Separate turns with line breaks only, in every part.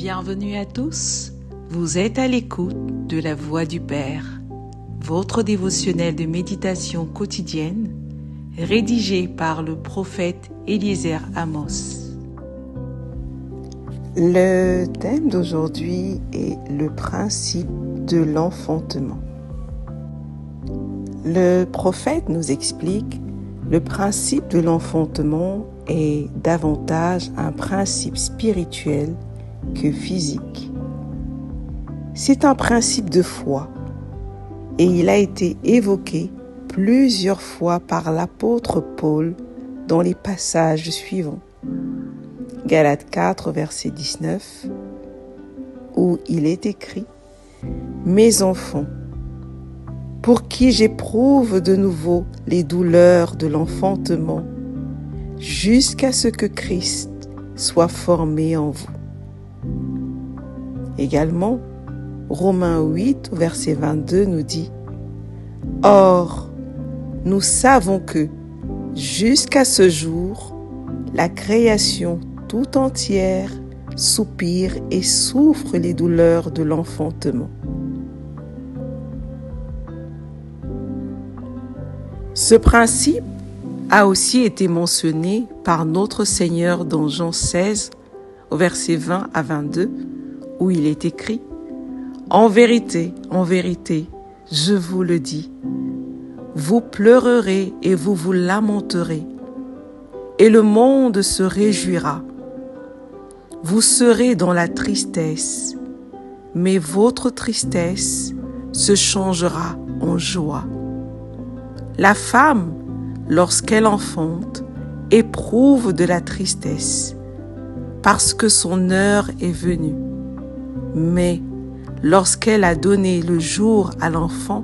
Bienvenue à tous, vous êtes à l'écoute de la Voix du Père, votre dévotionnel de méditation quotidienne, rédigé par le prophète Eliezer Amos.
Le thème d'aujourd'hui est le principe de l'enfantement. Le prophète nous explique le principe de l'enfantement est davantage un principe spirituel que physique. C'est un principe de foi et il a été évoqué plusieurs fois par l'apôtre Paul dans les passages suivants. Galates 4, verset 19, où il est écrit « Mes enfants, pour qui j'éprouve de nouveau les douleurs de l'enfantement, jusqu'à ce que Christ soit formé en vous. » Également, Romains 8, verset 22 nous dit « Or, nous savons que, jusqu'à ce jour, la création tout entière soupire et souffre les douleurs de l'enfantement. » Ce principe a aussi été mentionné par notre Seigneur dans Jean 16, au verset 20 à 22, où il est écrit « En vérité, je vous le dis, vous pleurerez et vous vous lamenterez, et le monde se réjouira. Vous serez dans la tristesse, mais votre tristesse se changera en joie. La femme, lorsqu'elle enfante, éprouve de la tristesse, parce que son heure est venue. Mais lorsqu'elle a donné le jour à l'enfant,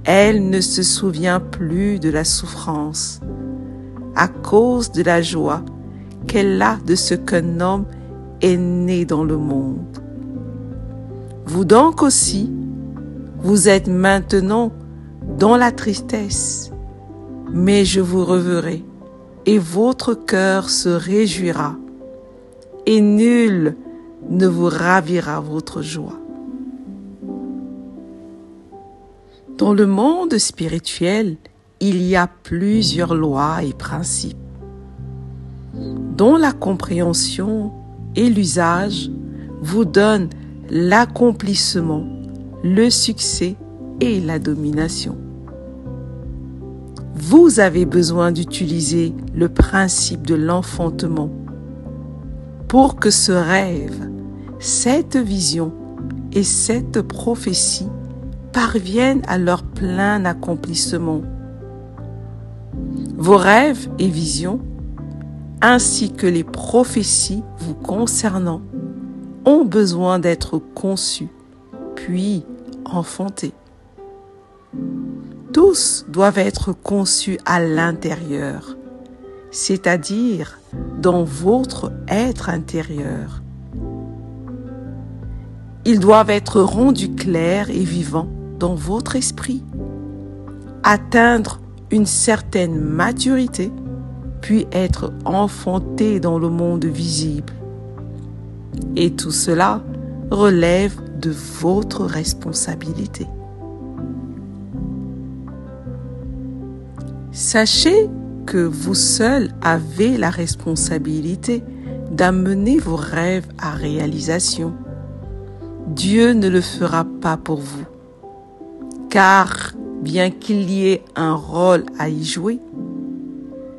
elle ne se souvient plus de la souffrance, à cause de la joie qu'elle a de ce qu'un homme est né dans le monde. Vous donc aussi, vous êtes maintenant dans la tristesse, mais je vous reverrai, et votre cœur se réjouira, et nul ne vous ravira votre joie. Dans le monde spirituel, il y a plusieurs lois et principes, dont la compréhension et l'usage vous donnent l'accomplissement, le succès et la domination. Vous avez besoin d'utiliser le principe de l'enfantement pour que ce rêve, cette vision et cette prophétie parviennent à leur plein accomplissement. Vos rêves et visions, ainsi que les prophéties vous concernant, ont besoin d'être conçus, puis enfantés. Tous doivent être conçus à l'intérieur, c'est-à-dire dans votre être intérieur. Ils doivent être rendus clairs et vivants dans votre esprit, atteindre une certaine maturité, puis être enfantés dans le monde visible. Et tout cela relève de votre responsabilité. Sachez que vous seuls avez la responsabilité d'amener vos rêves à réalisation. Dieu ne le fera pas pour vous, car bien qu'il y ait un rôle à y jouer,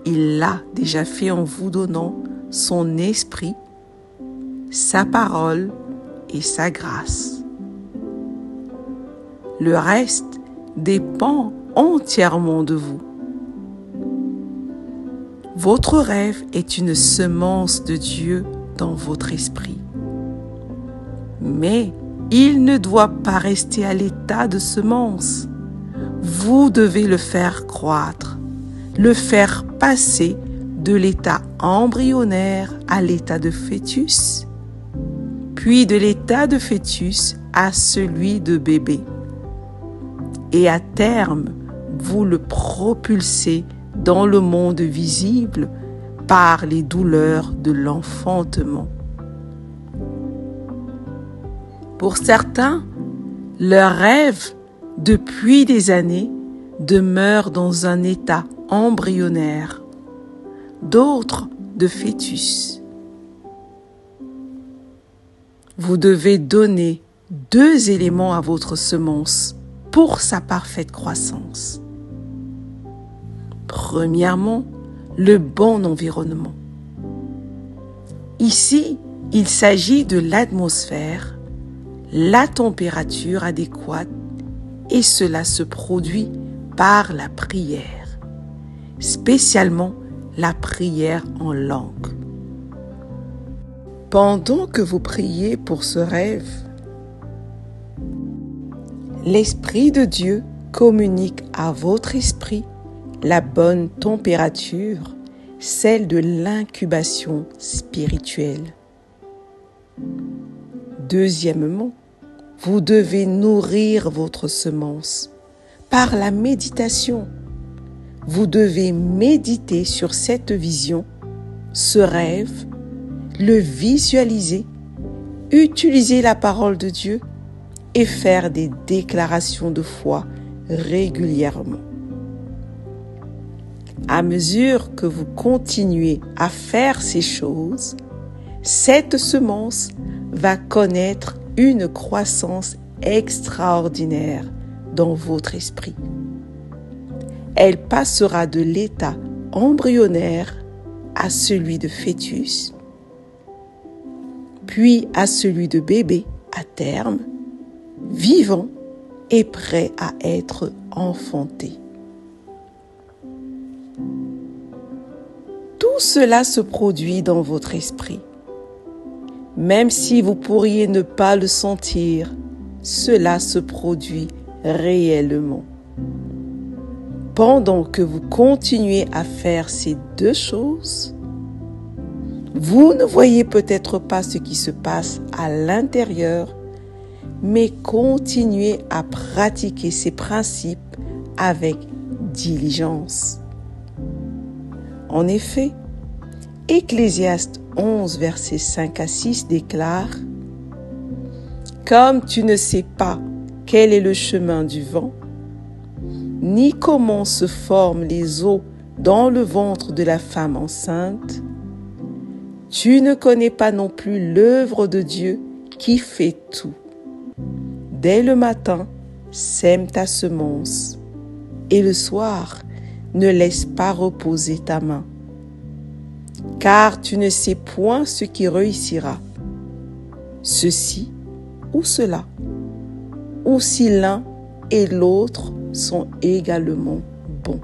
il l'a déjà fait en vous donnant son esprit, sa parole et sa grâce. Le reste dépend entièrement de vous. Votre rêve est une semence de Dieu dans votre esprit. Mais il ne doit pas rester à l'état de semence. Vous devez le faire croître, le faire passer de l'état embryonnaire à l'état de fœtus, puis de l'état de fœtus à celui de bébé. Et à terme, vous le propulsez dans le monde visible par les douleurs de l'enfantement. Pour certains, leurs rêves, depuis des années, demeurent dans un état embryonnaire, d'autres de fœtus. Vous devez donner 2 éléments à votre semence pour sa parfaite croissance. Premièrement, le bon environnement. Ici, il s'agit de l'atmosphère, la température adéquate, et cela se produit par la prière, spécialement la prière en langue. Pendant que vous priez pour ce rêve, l'Esprit de Dieu communique à votre esprit la bonne température, celle de l'incubation spirituelle. Deuxièmement, vous devez nourrir votre semence par la méditation. Vous devez méditer sur cette vision, ce rêve, le visualiser, utiliser la parole de Dieu et faire des déclarations de foi régulièrement. À mesure que vous continuez à faire ces choses, cette semence va connaître une croissance extraordinaire dans votre esprit. Elle passera de l'état embryonnaire à celui de fœtus, puis à celui de bébé à terme, vivant et prêt à être enfanté. Tout cela se produit dans votre esprit. Même si vous pourriez ne pas le sentir, cela se produit réellement. Pendant que vous continuez à faire ces 2 choses, vous ne voyez peut-être pas ce qui se passe à l'intérieur, mais continuez à pratiquer ces principes avec diligence. En effet, Ecclésiaste 11, versets 5 à 6 déclare « Comme tu ne sais pas quel est le chemin du vent, ni comment se forment les eaux dans le ventre de la femme enceinte, tu ne connais pas non plus l'œuvre de Dieu qui fait tout. Dès le matin, sème ta semence, et le soir, ne laisse pas reposer ta main. Car tu ne sais point ce qui réussira, ceci ou cela, ou si l'un et l'autre sont également bons. »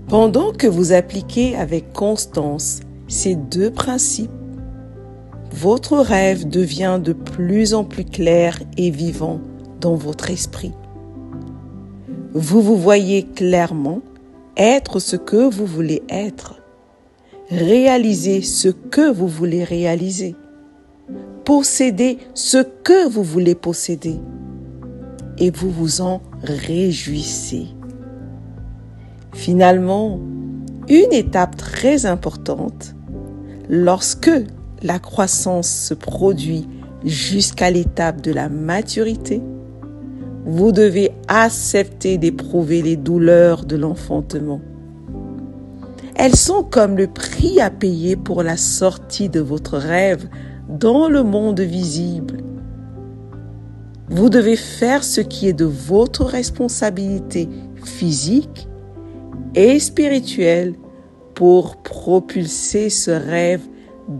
Pendant que vous appliquez avec constance ces 2 principes, votre rêve devient de plus en plus clair et vivant dans votre esprit. Vous vous voyez clairement être ce que vous voulez être, réaliser ce que vous voulez réaliser, posséder ce que vous voulez posséder, et vous vous en réjouissez. Finalement, une étape très importante, lorsque la croissance se produit jusqu'à l'étape de la maturité, vous devez accepter d'éprouver les douleurs de l'enfantement. Elles sont comme le prix à payer pour la sortie de votre rêve dans le monde visible. Vous devez faire ce qui est de votre responsabilité physique et spirituelle pour propulser ce rêve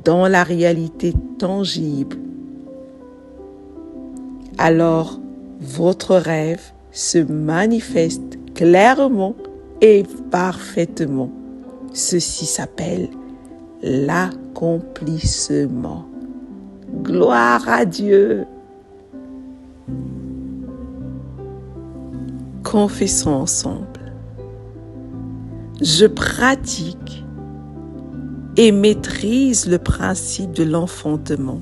dans la réalité tangible. Alors, votre rêve se manifeste clairement et parfaitement. Ceci s'appelle l'accomplissement. Gloire à Dieu! Confessons ensemble. Je pratique et maîtrise le principe de l'enfantement.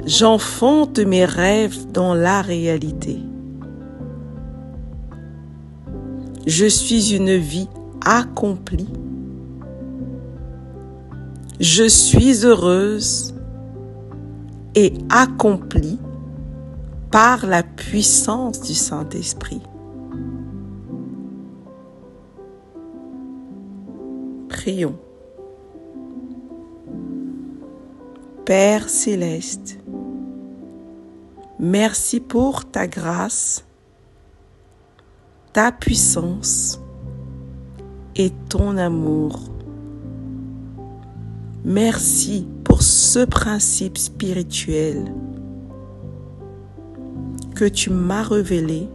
J'enfante mes rêves dans la réalité. Je suis une vie accomplie. Je suis heureuse et accomplie par la puissance du Saint-Esprit. Prions. Père céleste, merci pour ta grâce, ta puissance et ton amour. Merci pour ce principe spirituel que tu m'as révélé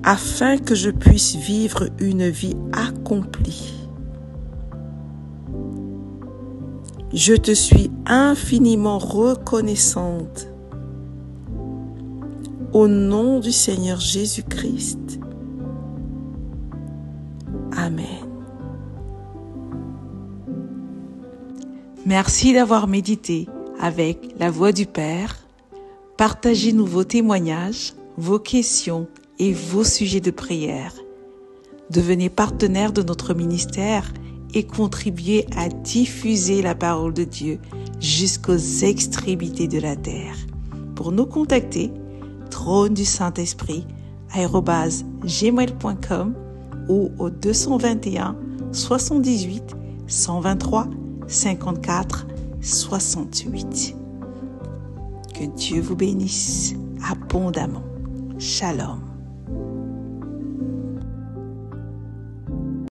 afin que je puisse vivre une vie accomplie. Je te suis infiniment reconnaissante. Au nom du Seigneur Jésus-Christ. Amen.
Merci d'avoir médité avec la Voix du Père. Partagez-nous vos témoignages, vos questions et vos sujets de prière. Devenez partenaire de notre ministère et contribuez à diffuser la parole de Dieu jusqu'aux extrémités de la terre. Pour nous contacter, trône du Saint-Esprit @gmail.com ou au 221 78 123 54 68. Que Dieu vous bénisse abondamment. Shalom.